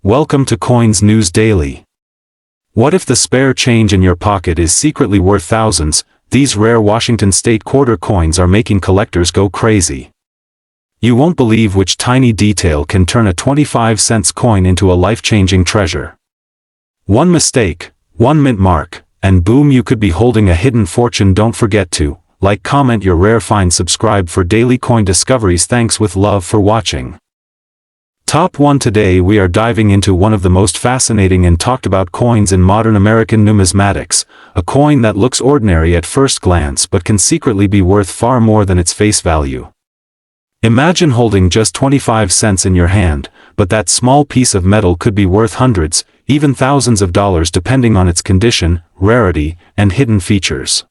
Welcome to Coins News Daily. What if the spare change in your pocket is secretly worth thousands? These rare Washington State quarter coins are making collectors go crazy. You won't believe which tiny detail can turn a 25-cent coin into a life-changing treasure. One mistake, one mint mark, and boom, you could be holding a hidden fortune. Don't forget to like, comment your rare find, subscribe for daily coin discoveries. Thanks with love for watching. Top 1. Today we are diving into one of the most fascinating and talked about coins in modern American numismatics, a coin that looks ordinary at first glance but can secretly be worth far more than its face value. Imagine holding just 25 cents in your hand, but that small piece of metal could be worth hundreds, even thousands of dollars depending on its condition, rarity, and hidden features.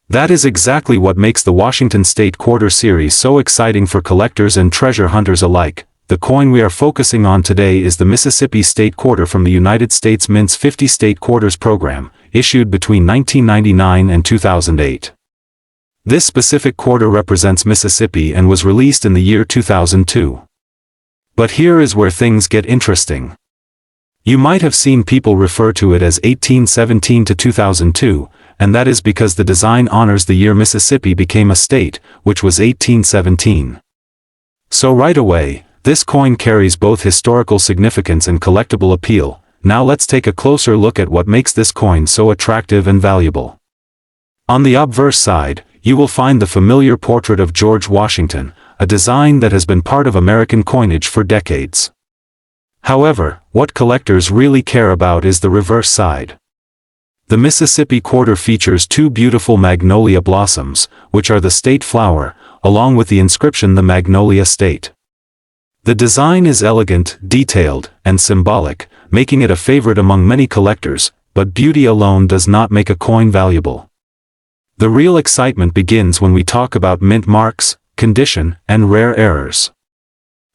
That is exactly what makes the Washington State Quarter series so exciting for collectors and treasure hunters alike. The coin we are focusing on today is the Mississippi State Quarter from the United States Mint's 50 State Quarters program, issued between 1999 and 2008. This specific quarter represents Mississippi and was released in the year 2002. But here is where things get interesting. You might have seen people refer to it as 1817 to 2002, and that is because the design honors the year Mississippi became a state, which was 1817. So right away, this coin carries both historical significance and collectible appeal. Now let's take a closer look at what makes this coin so attractive and valuable. On the obverse side, you will find the familiar portrait of George Washington, a design that has been part of American coinage for decades. However, what collectors really care about is the reverse side. The Mississippi Quarter features two beautiful magnolia blossoms, which are the state flower, along with the inscription "The Magnolia State." The design is elegant, detailed, and symbolic, making it a favorite among many collectors, but beauty alone does not make a coin valuable. The real excitement begins when we talk about mint marks, condition, and rare errors.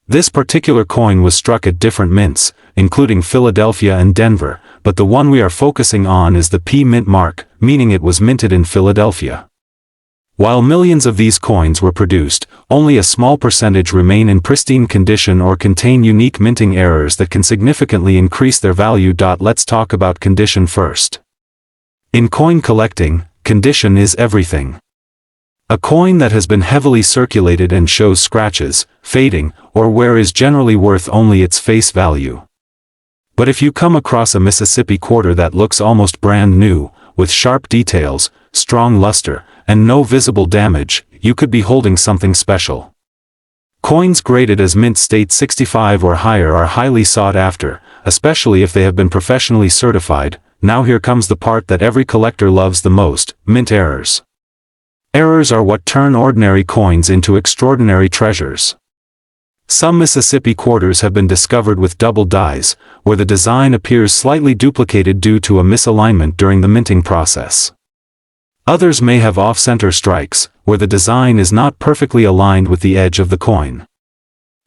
This particular coin was struck at different mints, including Philadelphia and Denver, but the one we are focusing on is the P mint mark, meaning it was minted in Philadelphia. While millions of these coins were produced, only a small percentage remain in pristine condition or contain unique minting errors that can significantly increase their value. Let's talk about condition first. In coin collecting, condition is everything. A coin that has been heavily circulated and shows scratches, fading, or wear is generally worth only its face value. But if you come across a Mississippi quarter that looks almost brand new, with sharp details, strong luster, and no visible damage, you could be holding something special. Coins graded as mint state 65 or higher are highly sought after, especially if they have been professionally certified. Now here comes the part that every collector loves the most: mint errors. Errors are what turn ordinary coins into extraordinary treasures. Some Mississippi quarters have been discovered with double dies, where the design appears slightly duplicated due to a misalignment during the minting process. Others may have off-center strikes, where the design is not perfectly aligned with the edge of the coin.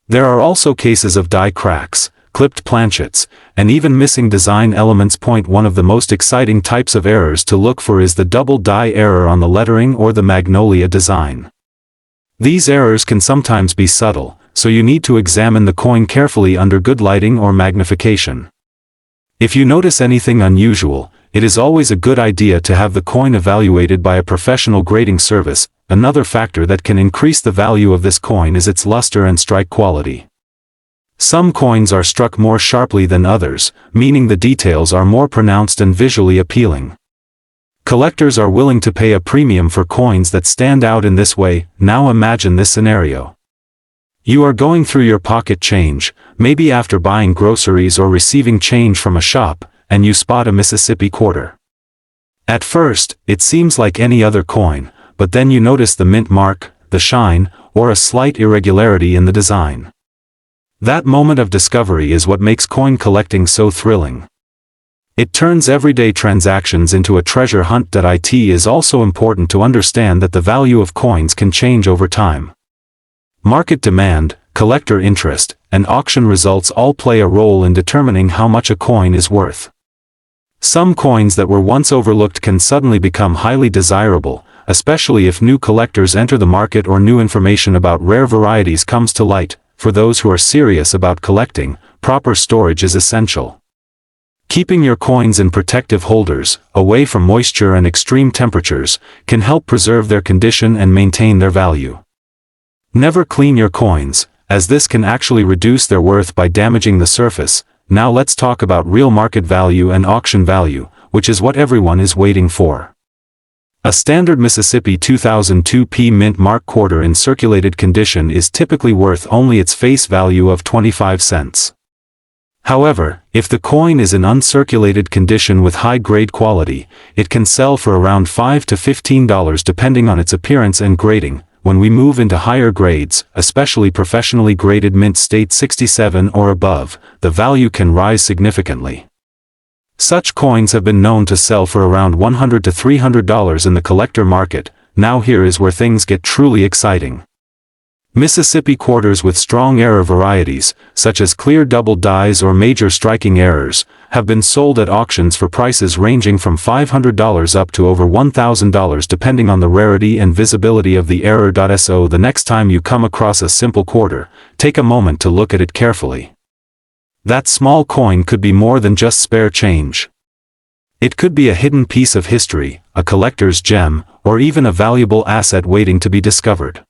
There are also cases of die cracks, clipped planchets, and even missing design elements. One of the most exciting types of errors to look for is the double die error on the lettering or the magnolia design. These errors can sometimes be subtle, so you need to examine the coin carefully under good lighting or magnification. If you notice anything unusual, it is always a good idea to have the coin evaluated by a professional grading service. Another factor that can increase the value of this coin is its luster and strike quality. Some coins are struck more sharply than others, meaning the details are more pronounced and visually appealing. Collectors are willing to pay a premium for coins that stand out in this way. Now imagine this scenario. You are going through your pocket change, maybe after buying groceries or receiving change from a shop, and you spot a Mississippi quarter. At first, it seems like any other coin, but then you notice the mint mark, the shine, or a slight irregularity in the design. That moment of discovery is what makes coin collecting so thrilling. It turns everyday transactions into a treasure hunt. It is also important to understand that the value of coins can change over time. Market demand, collector interest, and auction results all play a role in determining how much a coin is worth. Some coins that were once overlooked can suddenly become highly desirable, especially if new collectors enter the market or new information about rare varieties comes to light. For those who are serious about collecting, proper storage is essential. Keeping your coins in protective holders, away from moisture and extreme temperatures, can help preserve their condition and maintain their value. Never clean your coins, as this can actually reduce their worth by damaging the surface. Now let's talk about real market value and auction value, which is what everyone is waiting for. A standard Mississippi 2002 P Mint Mark quarter in circulated condition is typically worth only its face value of 25 cents. However, if the coin is in uncirculated condition with high-grade quality, it can sell for around $5 to $15 depending on its appearance and grading. When we move into higher grades, especially professionally graded mint state 67 or above, the value can rise significantly. Such coins have been known to sell for around $100 to $300 in the collector market. Now here is where things get truly exciting. Mississippi quarters with strong error varieties, such as clear double dies or major striking errors, have been sold at auctions for prices ranging from $500 up to over $1,000 depending on the rarity and visibility of the error. So the next time you come across a simple quarter, take a moment to look at it carefully. That small coin could be more than just spare change. It could be a hidden piece of history, a collector's gem, or even a valuable asset waiting to be discovered.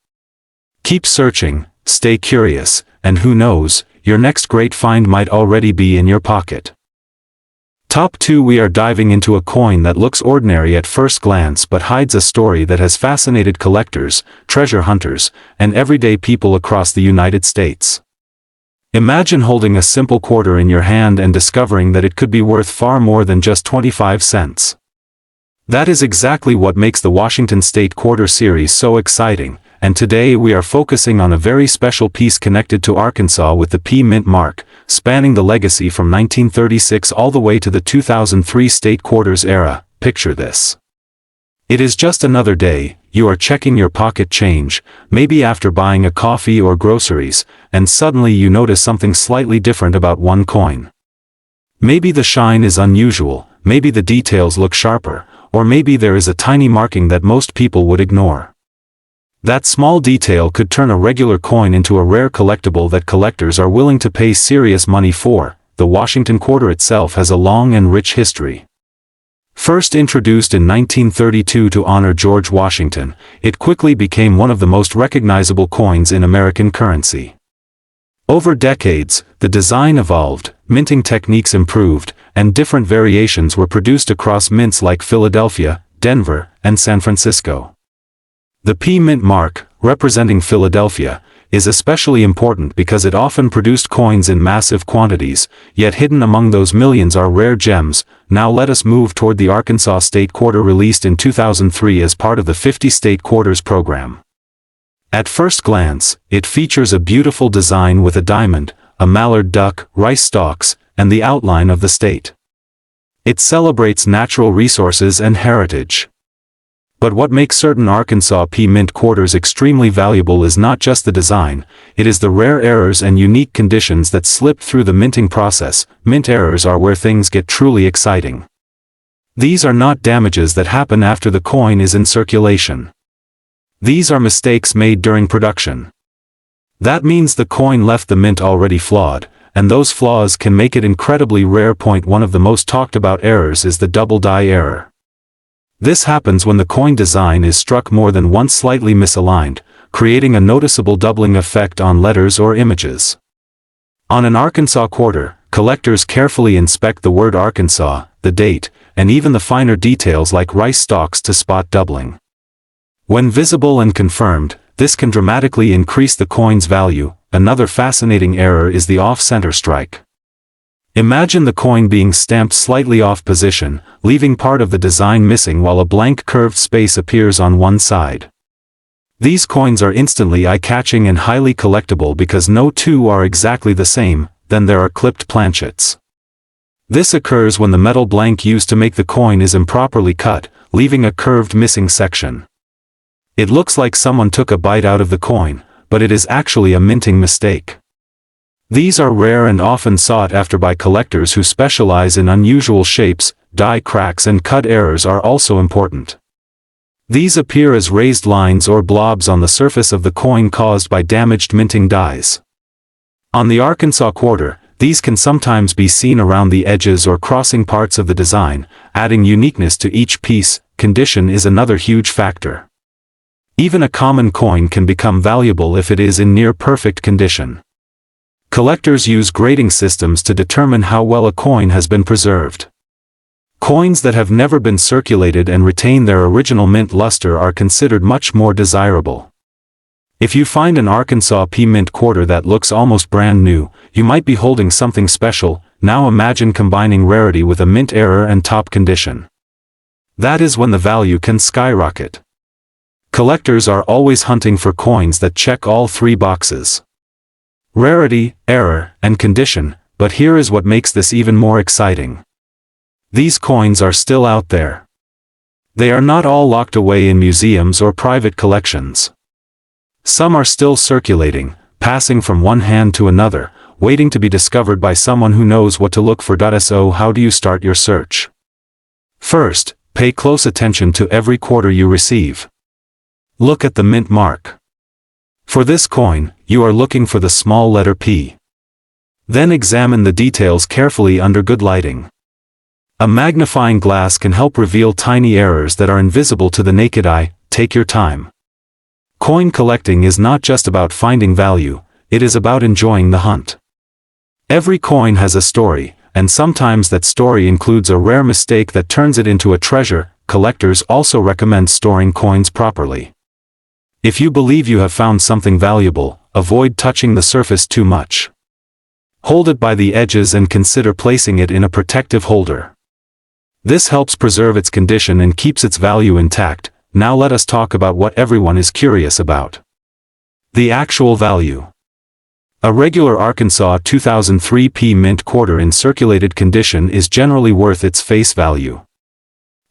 Keep searching, stay curious, and who knows, your next great find might already be in your pocket. Top 2. We are diving into a coin that looks ordinary at first glance but hides a story that has fascinated collectors, treasure hunters, and everyday people across the United States. Imagine holding a simple quarter in your hand and discovering that it could be worth far more than just 25 cents. That is exactly what makes the Washington State Quarter series so exciting. And today we are focusing on a very special piece connected to Arkansas with the P Mint mark, spanning the legacy from 1936 all the way to the 2003 state quarters era. Picture this. It is just another day, you are checking your pocket change, maybe after buying a coffee or groceries, and suddenly you notice something slightly different about one coin. Maybe the shine is unusual, maybe the details look sharper, or maybe there is a tiny marking that most people would ignore. That small detail could turn a regular coin into a rare collectible that collectors are willing to pay serious money for. The Washington quarter itself has a long and rich history. First introduced in 1932 to honor George Washington, it quickly became one of the most recognizable coins in American currency. Over decades, the design evolved, minting techniques improved, and different variations were produced across mints like Philadelphia, Denver, and San Francisco. The P Mint mark, representing Philadelphia, is especially important because it often produced coins in massive quantities, yet hidden among those millions are rare gems. Now let us move toward the Arkansas State Quarter released in 2003 as part of the 50 State Quarters program. At first glance, it features a beautiful design with a diamond, a mallard duck, rice stalks, and the outline of the state. It celebrates natural resources and heritage. But what makes certain Arkansas P Mint quarters extremely valuable is not just the design, it is the rare errors and unique conditions that slip through the minting process. Mint errors are where things get truly exciting. These are not damages that happen after the coin is in circulation. These are mistakes made during production. That means the coin left the mint already flawed, and those flaws can make it incredibly rare. One of the most talked about errors is the double die error. This happens when the coin design is struck more than once slightly misaligned, creating a noticeable doubling effect on letters or images. On an Arkansas quarter, collectors carefully inspect the word Arkansas, the date, and even the finer details like rice stalks to spot doubling. When visible and confirmed, this can dramatically increase the coin's value. Another fascinating error is the off-center strike. Imagine the coin being stamped slightly off position, leaving part of the design missing while a blank curved space appears on one side. These coins are instantly eye-catching and highly collectible because no two are exactly the same. Then there are clipped planchets. This occurs when the metal blank used to make the coin is improperly cut, leaving a curved missing section. It looks like someone took a bite out of the coin, but it is actually a minting mistake. These are rare and often sought after by collectors who specialize in unusual shapes. Die cracks and cut errors are also important. These appear as raised lines or blobs on the surface of the coin caused by damaged minting dies. On the Arkansas quarter, these can sometimes be seen around the edges or crossing parts of the design, adding uniqueness to each piece. Condition is another huge factor. Even a common coin can become valuable if it is in near-perfect condition. Collectors use grading systems to determine how well a coin has been preserved. Coins that have never been circulated and retain their original mint luster are considered much more desirable. If you find an Arkansas P mint quarter that looks almost brand new, you might be holding something special. Now imagine combining rarity with a mint error and top condition. That is when the value can skyrocket. Collectors are always hunting for coins that check all three boxes: rarity, error, and condition, but here is what makes this even more exciting. These coins are still out there. They are not all locked away in museums or private collections. Some are still circulating, passing from one hand to another, waiting to be discovered by someone who knows what to look for. So how do you start your search? First, pay close attention to every quarter you receive. Look at the mint mark. For this coin, you are looking for the small letter P. Then examine the details carefully under good lighting. A magnifying glass can help reveal tiny errors that are invisible to the naked eye. Take your time. Coin collecting is not just about finding value, it is about enjoying the hunt. Every coin has a story, and sometimes that story includes a rare mistake that turns it into a treasure. Collectors also recommend storing coins properly. If you believe you have found something valuable, avoid touching the surface too much. Hold it by the edges and consider placing it in a protective holder. This helps preserve its condition and keeps its value intact. Now let us talk about what everyone is curious about: the actual value. A regular Arkansas 2003 P mint quarter in circulated condition is generally worth its face value.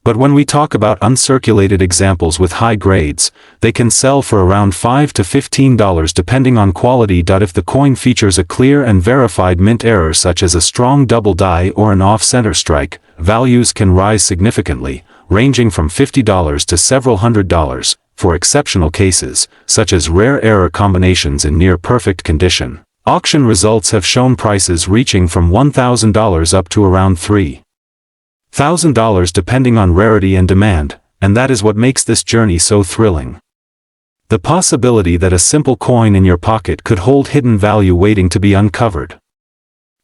But when we talk about uncirculated examples with high grades, they can sell for around $5 to $15 depending on quality. If the coin features a clear and verified mint error such as a strong double die or an off-center strike, values can rise significantly, ranging from $50 to several $100s, for exceptional cases, such as rare error combinations in near-perfect condition. Auction results have shown prices reaching from $1,000 up to around $3,000 depending on rarity and demand, and that is what makes this journey so thrilling. The possibility that a simple coin in your pocket could hold hidden value waiting to be uncovered.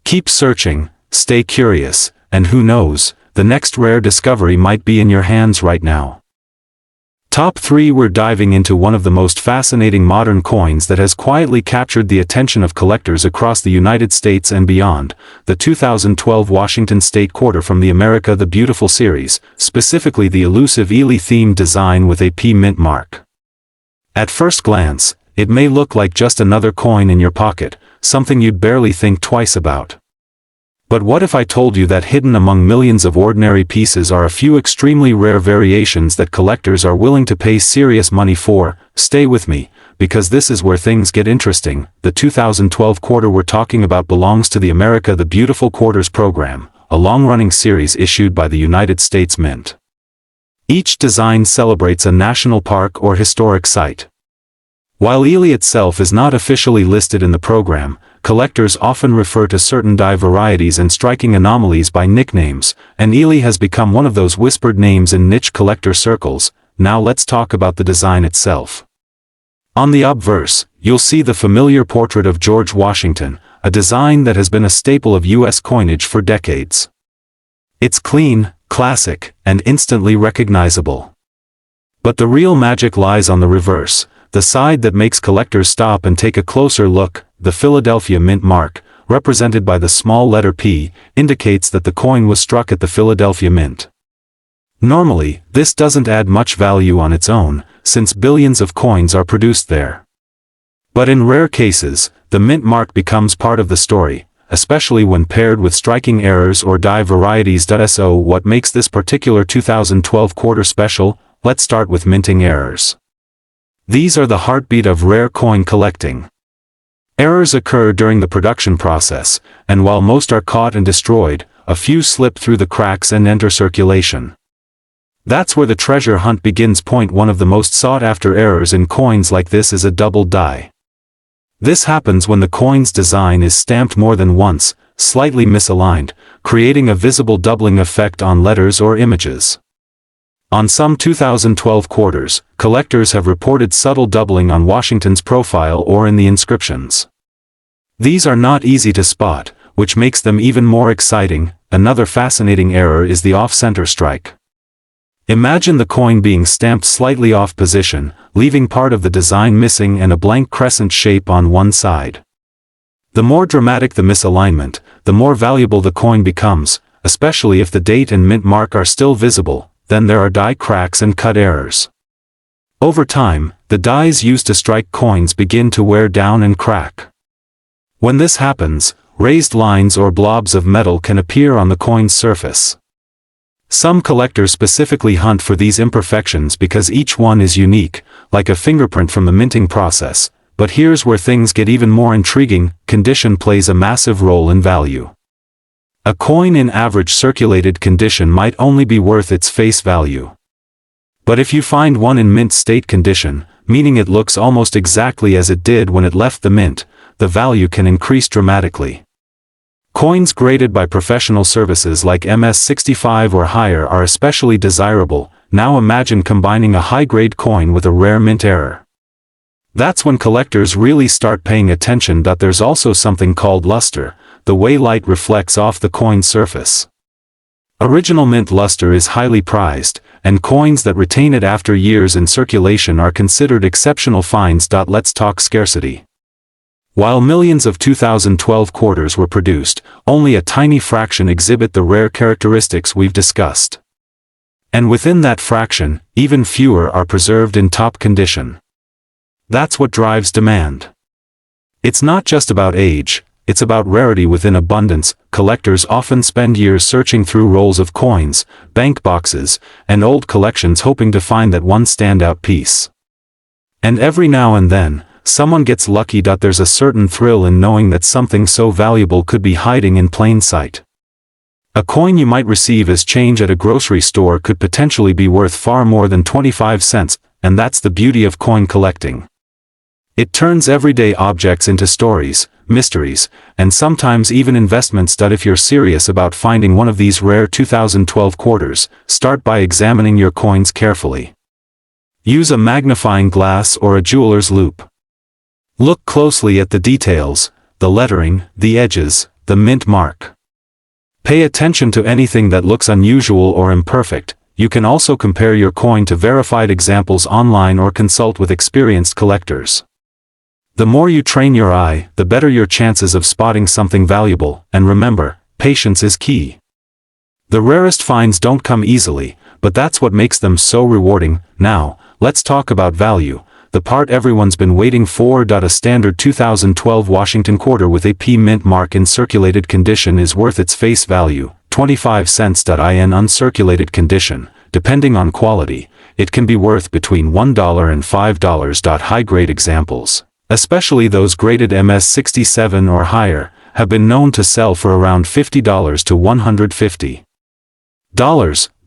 Keep searching, stay curious, and who knows, the next rare discovery might be in your hands right now. Top 3. We're diving into one of the most fascinating modern coins that has quietly captured the attention of collectors across the United States and beyond, the 2012 Washington State Quarter from the America the Beautiful series, specifically the elusive Ely-themed design with a P mint mark. At first glance, it may look like just another coin in your pocket, something you'd barely think twice about. But what if I told you that hidden among millions of ordinary pieces are a few extremely rare variations that collectors are willing to pay serious money for? Stay with me, because this is where things get interesting. The 2012 quarter we're talking about belongs to the America the Beautiful Quarters program, a long-running series issued by the United States Mint. Each design celebrates a national park or historic site. While Ely itself is not officially listed in the program, collectors often refer to certain die varieties and striking anomalies by nicknames, and Ely has become one of those whispered names in niche collector circles. Now let's talk about the design itself. On the obverse, you'll see the familiar portrait of George Washington, a design that has been a staple of U.S. coinage for decades. It's clean, classic, and instantly recognizable. But the real magic lies on the reverse, the side that makes collectors stop and take a closer look. The Philadelphia mint mark, represented by the small letter P, indicates that the coin was struck at the Philadelphia Mint. Normally, this doesn't add much value on its own, since billions of coins are produced there. But in rare cases, the mint mark becomes part of the story, especially when paired with striking errors or die varieties. So what makes this particular 2012 quarter special? Let's start with minting errors. These are the heartbeat of rare coin collecting. Errors occur during the production process, and while most are caught and destroyed, a few slip through the cracks and enter circulation. That's where the treasure hunt begins. One of the most sought-after errors in coins like this is a double die. This happens when the coin's design is stamped more than once, slightly misaligned, creating a visible doubling effect on letters or images. On some 2012 quarters, collectors have reported subtle doubling on Washington's profile or in the inscriptions. These are not easy to spot, which makes them even more exciting. Another fascinating error is the off-center strike. Imagine the coin being stamped slightly off position, leaving part of the design missing and a blank crescent shape on one side. The more dramatic the misalignment, the more valuable the coin becomes, especially if the date and mint mark are still visible. Then there are die cracks and cut errors. Over time, the dies used to strike coins begin to wear down and crack. When this happens, raised lines or blobs of metal can appear on the coin's surface. Some collectors specifically hunt for these imperfections because each one is unique, like a fingerprint from the minting process. But here's where things get even more intriguing: condition plays a massive role in value. A coin in average circulated condition might only be worth its face value. But if you find one in mint state condition, meaning it looks almost exactly as it did when it left the mint, the value can increase dramatically. Coins graded by professional services like MS65 or higher are especially desirable. Now imagine combining a high-grade coin with a rare mint error. That's when collectors really start paying attention. There's also something called luster, the way light reflects off the coin's surface. Original mint luster is highly prized, and coins that retain it after years in circulation are considered exceptional finds. Let's talk scarcity. While millions of 2012 quarters were produced, only a tiny fraction exhibit the rare characteristics we've discussed. And within that fraction, even fewer are preserved in top condition. That's what drives demand. It's not just about age, it's about rarity within abundance. Collectors often spend years searching through rolls of coins, bank boxes, and old collections hoping to find that one standout piece. And every now and then, someone gets lucky. There's a certain thrill in knowing that something so valuable could be hiding in plain sight. A coin you might receive as change at a grocery store could potentially be worth far more than 25 cents, and that's the beauty of coin collecting. It turns everyday objects into stories, mysteries, and sometimes even investments. If you're serious about finding one of these rare 2012 quarters, start by examining your coins carefully. Use a magnifying glass or a jeweler's loupe. Look closely at the details, the lettering, the edges, the mint mark. Pay attention to anything that looks unusual or imperfect. You can also compare your coin to verified examples online or consult with experienced collectors. The more you train your eye, the better your chances of spotting something valuable. And remember, patience is key. The rarest finds don't come easily, but that's what makes them so rewarding. Now, let's talk about value. The part everyone's been waiting for. A standard 2012 Washington quarter with a P mint mark in circulated condition is worth its face value, 25 cents. In uncirculated condition, depending on quality, it can be worth between $1 and $5. High-grade examples, especially those graded MS67 or higher, have been known to sell for around $50 to $150.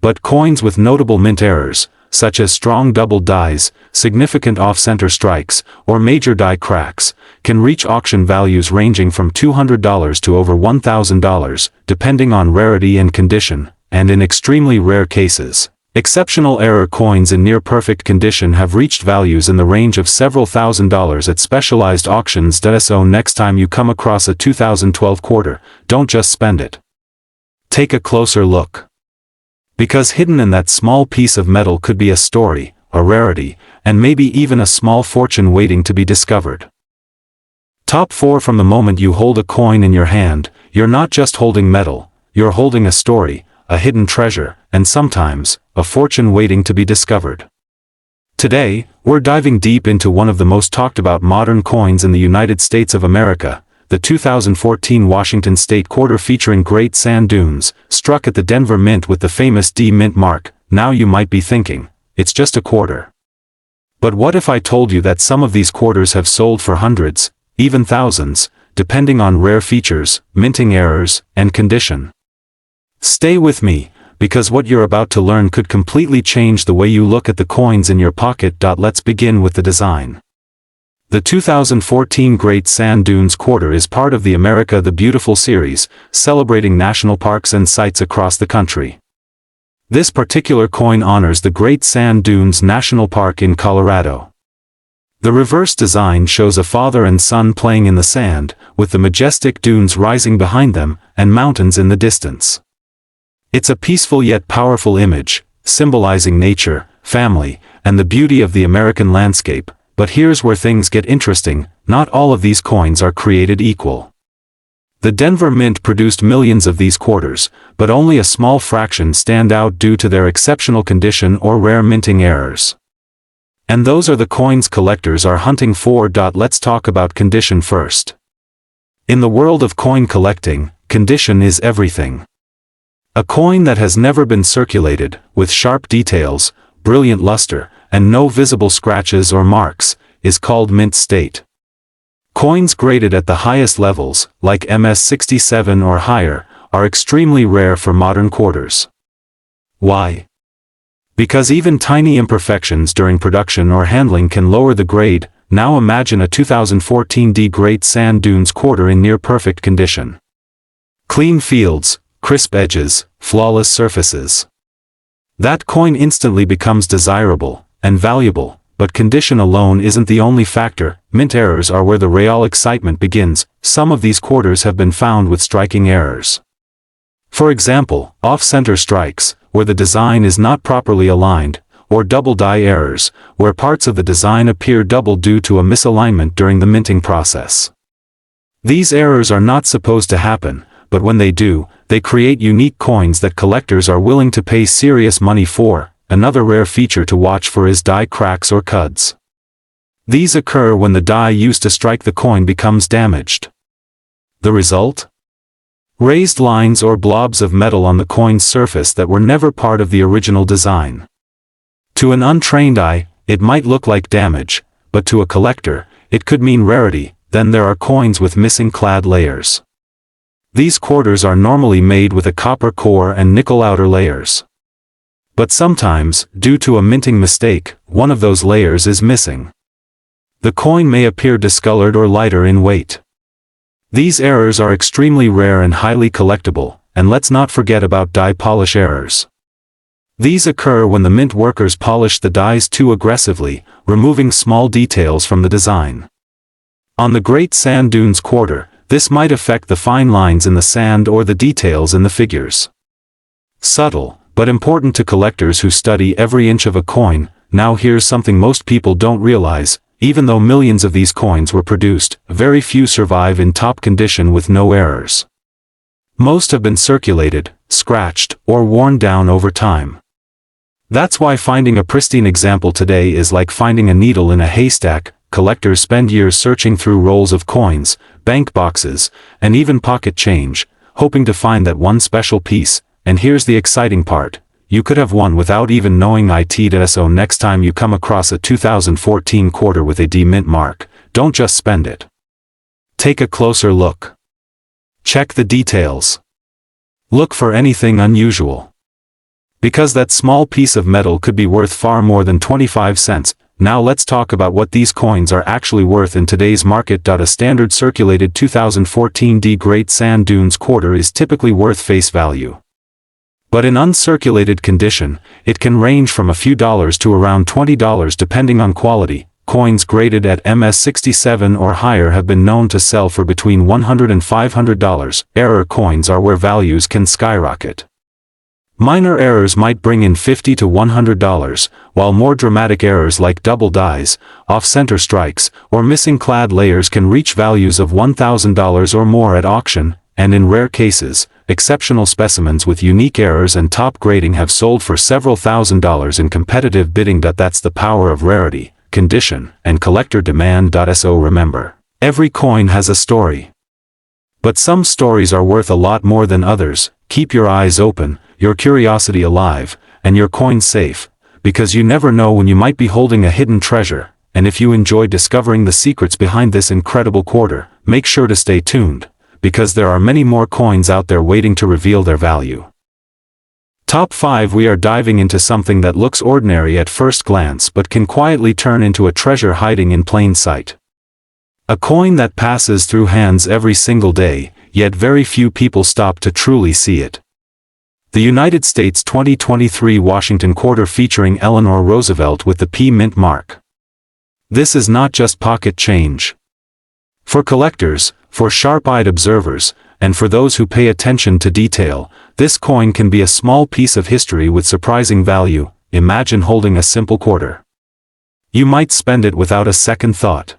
But coins with notable mint errors, such as strong double dies, significant off-center strikes, or major die cracks, can reach auction values ranging from $200 to over $1,000, depending on rarity and condition, and in extremely rare cases, exceptional error coins in near-perfect condition have reached values in the range of several $1,000s at specialized auctions. So next time you come across a 2012 quarter, don't just spend it. Take a closer look. Because hidden in that small piece of metal could be a story, a rarity, and maybe even a small fortune waiting to be discovered. Top 4. From the moment you hold a coin in your hand, you're not just holding metal, you're holding a story, a hidden treasure, and sometimes, a fortune waiting to be discovered. Today, we're diving deep into one of the most talked about modern coins in the United States of America, the 2014 Washington State quarter featuring Great Sand Dunes, struck at the Denver Mint with the famous D mint mark. Now you might be thinking, it's just a quarter. But what if I told you that some of these quarters have sold for hundreds, even thousands, depending on rare features, minting errors, and condition? Stay with me, because what you're about to learn could completely change the way you look at the coins in your pocket. Let's begin with the design. The 2014 Great Sand Dunes Quarter is part of the America the Beautiful series, celebrating national parks and sites across the country. This particular coin honors the Great Sand Dunes National Park in Colorado. The reverse design shows a father and son playing in the sand, with the majestic dunes rising behind them, and mountains in the distance. It's a peaceful yet powerful image, symbolizing nature, family, and the beauty of the American landscape. But here's where things get interesting: not all of these coins are created equal. The Denver Mint produced millions of these quarters, but only a small fraction stand out due to their exceptional condition or rare minting errors. And those are the coins collectors are hunting for. Let's talk about condition first. In the world of coin collecting, condition is everything. A coin that has never been circulated, with sharp details, brilliant luster, and no visible scratches or marks, is called mint state. Coins graded at the highest levels, like MS-67 or higher, are extremely rare for modern quarters. Why? Because even tiny imperfections during production or handling can lower the grade. Now imagine a 2014 Great Sand Dunes quarter in near-perfect condition. Clean fields, crisp edges, flawless surfaces. That coin instantly becomes desirable and valuable, but condition alone isn't the only factor. Mint errors are where the real excitement begins. Some of these quarters have been found with striking errors. For example, off-center strikes, where the design is not properly aligned, or double die errors, where parts of the design appear double due to a misalignment during the minting process. These errors are not supposed to happen, but when they do, they create unique coins that collectors are willing to pay serious money for. Another rare feature to watch for is die cracks or cuds. These occur when the die used to strike the coin becomes damaged. The result? Raised lines or blobs of metal on the coin's surface that were never part of the original design. To an untrained eye, it might look like damage, but to a collector, it could mean rarity. Then there are coins with missing clad layers. These quarters are normally made with a copper core and nickel outer layers. But sometimes, due to a minting mistake, one of those layers is missing. The coin may appear discolored or lighter in weight. These errors are extremely rare and highly collectible, and let's not forget about die polish errors. These occur when the mint workers polish the dies too aggressively, removing small details from the design. On the Great Sand Dunes quarter, this might affect the fine lines in the sand or the details in the figures. Subtle, but important to collectors who study every inch of a coin. Now here's something most people don't realize: even though millions of these coins were produced, very few survive in top condition with no errors. Most have been circulated, scratched, or worn down over time. That's why finding a pristine example today is like finding a needle in a haystack. Collectors spend years searching through rolls of coins, bank boxes, and even pocket change, hoping to find that one special piece. And here's the exciting part: you could have one without even knowing it. So next time you come across a 2014 quarter with a D mint mark, don't just spend it. Take a closer look. Check the details. Look for anything unusual. Because that small piece of metal could be worth far more than 25 cents. Now let's talk about what these coins are actually worth in today's market. A standard circulated 2014 Great Sand Dunes quarter is typically worth face value. But in uncirculated condition, it can range from a few dollars to around $20 depending on quality. Coins graded at MS-67 or higher have been known to sell for between $100 and $500. Error coins are where values can skyrocket. Minor errors might bring in $50 to $100, while more dramatic errors like double dies, off-center strikes, or missing clad layers can reach values of $1,000 or more at auction. And in rare cases, exceptional specimens with unique errors and top grading have sold for several $1,000s in competitive bidding. That's the power of rarity, condition, and collector demand. So remember, every coin has a story. But some stories are worth a lot more than others. Keep your eyes open, your curiosity alive, and your coin safe, because you never know when you might be holding a hidden treasure. And if you enjoy discovering the secrets behind this incredible quarter, make sure to stay tuned, because there are many more coins out there waiting to reveal their value. Top 5. We are diving into something that looks ordinary at first glance but can quietly turn into a treasure hiding in plain sight. A coin that passes through hands every single day, yet very few people stop to truly see it. The United States 2023 Washington quarter featuring Eleanor Roosevelt with the P Mint mark. This is not just pocket change. For collectors, for sharp-eyed observers, and for those who pay attention to detail, this coin can be a small piece of history with surprising value. Imagine holding a simple quarter. You might spend it without a second thought.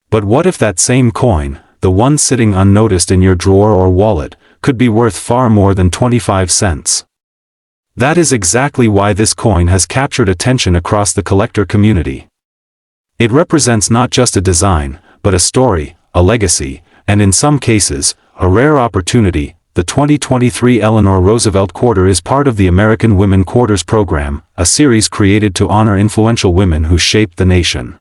But what if that same coin, the one sitting unnoticed in your drawer or wallet, could be worth far more than 25 cents? That is exactly why this coin has captured attention across the collector community. It represents not just a design, but a story, a legacy, and in some cases, a rare opportunity. The 2023 Eleanor Roosevelt Quarter is part of the American Women Quarters program, a series created to honor influential women who shaped the nation.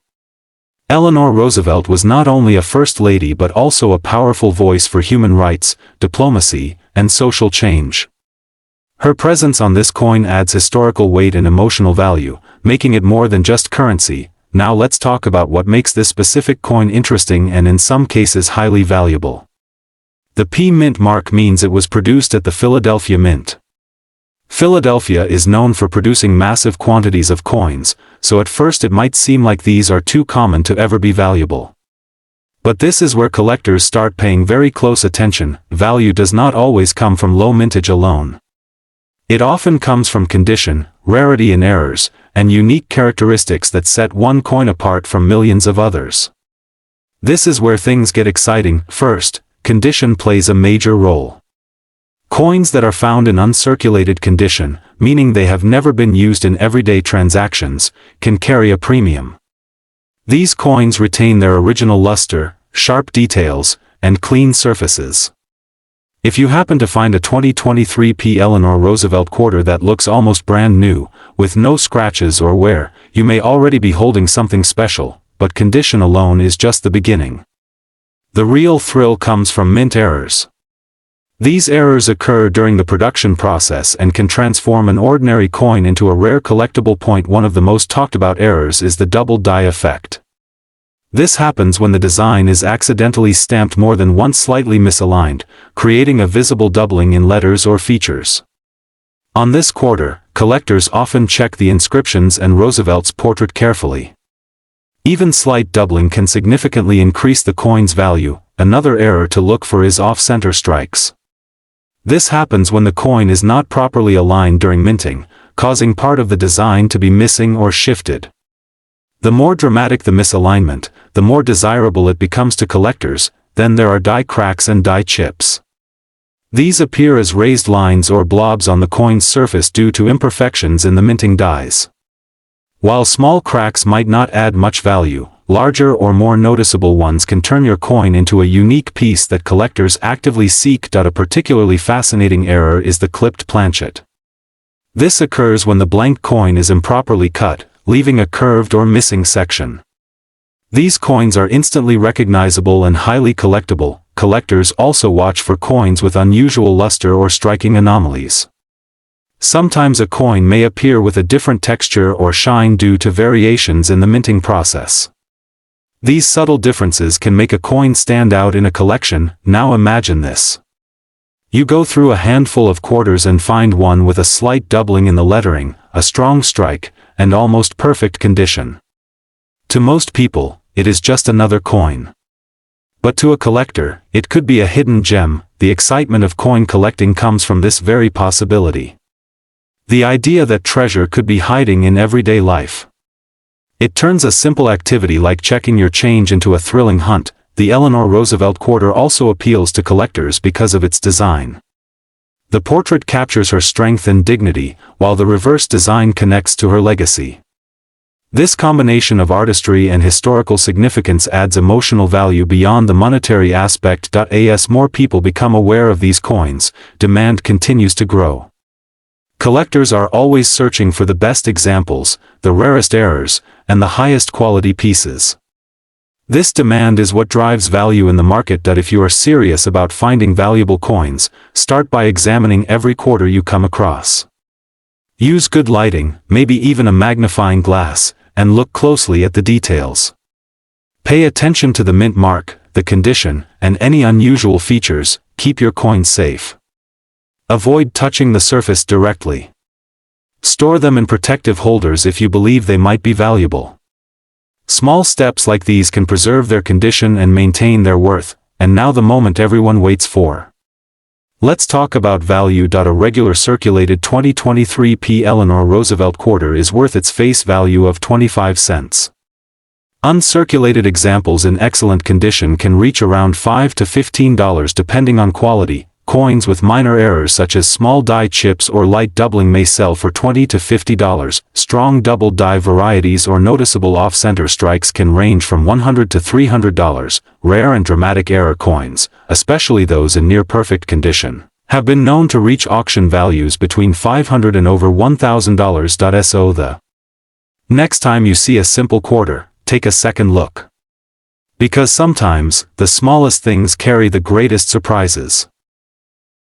Eleanor Roosevelt was not only a first lady but also a powerful voice for human rights, diplomacy, and social change. Her presence on this coin adds historical weight and emotional value, making it more than just currency. Now let's talk about what makes this specific coin interesting and in some cases highly valuable. The P Mint mark means it was produced at the Philadelphia Mint. Philadelphia is known for producing massive quantities of coins, so at first it might seem like these are too common to ever be valuable. But this is where collectors start paying very close attention. Value does not always come from low mintage alone. It often comes from condition, rarity in errors, and unique characteristics that set one coin apart from millions of others. This is where things get exciting. First, condition plays a major role. Coins that are found in uncirculated condition, meaning they have never been used in everyday transactions, can carry a premium. These coins retain their original luster, sharp details, and clean surfaces. If you happen to find a 2023 P Eleanor Roosevelt quarter that looks almost brand new, with no scratches or wear, you may already be holding something special, but condition alone is just the beginning. The real thrill comes from mint errors. These errors occur during the production process and can transform an ordinary coin into a rare collectible. One of the most talked about errors is the double die effect. This happens when the design is accidentally stamped more than once, slightly misaligned, creating a visible doubling in letters or features. On this quarter, collectors often check the inscriptions and Roosevelt's portrait carefully. Even slight doubling can significantly increase the coin's value. Another error to look for is off-center strikes. This happens when the coin is not properly aligned during minting, causing part of the design to be missing or shifted. The more dramatic the misalignment, the more desirable it becomes to collectors. Then there are die cracks and die chips. These appear as raised lines or blobs on the coin's surface due to imperfections in the minting dies. While small cracks might not add much value, larger or more noticeable ones can turn your coin into a unique piece that collectors actively seek. A particularly fascinating error is the clipped planchet. This occurs when the blank coin is improperly cut, leaving a curved or missing section. These coins are instantly recognizable and highly collectible. Collectors also watch for coins with unusual luster or striking anomalies. Sometimes a coin may appear with a different texture or shine due to variations in the minting process. These subtle differences can make a coin stand out in a collection. Now imagine this. You go through a handful of quarters and find one with a slight doubling in the lettering, a strong strike, and almost perfect condition. To most people, it is just another coin. But to a collector, it could be a hidden gem. The excitement of coin collecting comes from this very possibility. The idea that treasure could be hiding in everyday life. It turns a simple activity like checking your change into a thrilling hunt. The Eleanor Roosevelt quarter also appeals to collectors because of its design. The portrait captures her strength and dignity, while the reverse design connects to her legacy. This combination of artistry and historical significance adds emotional value beyond the monetary aspect. As more people become aware of these coins, demand continues to grow. Collectors are always searching for the best examples, the rarest errors, and the highest quality pieces. This demand is what drives value in the market. If you are serious about finding valuable coins, start by examining every quarter you come across. Use good lighting, maybe even a magnifying glass, and look closely at the details. Pay attention to the mint mark, the condition, and any unusual features. Keep your coins safe. Avoid touching the surface directly. Store them in protective holders if you believe they might be valuable. Small steps like these can preserve their condition and maintain their worth, and now the moment everyone waits for. Let's talk about value. A regular circulated 2023 P. Eleanor Roosevelt quarter is worth its face value of 25 cents. Uncirculated examples in excellent condition can reach around $5 to $15 depending on quality. Coins with minor errors such as small die chips or light doubling may sell for $20 to $50. Strong double die varieties or noticeable off-center strikes can range from $100 to $300. Rare and dramatic error coins, especially those in near-perfect condition, have been known to reach auction values between $500 and over $1,000. So the next time you see a simple quarter, take a second look. Because sometimes, the smallest things carry the greatest surprises.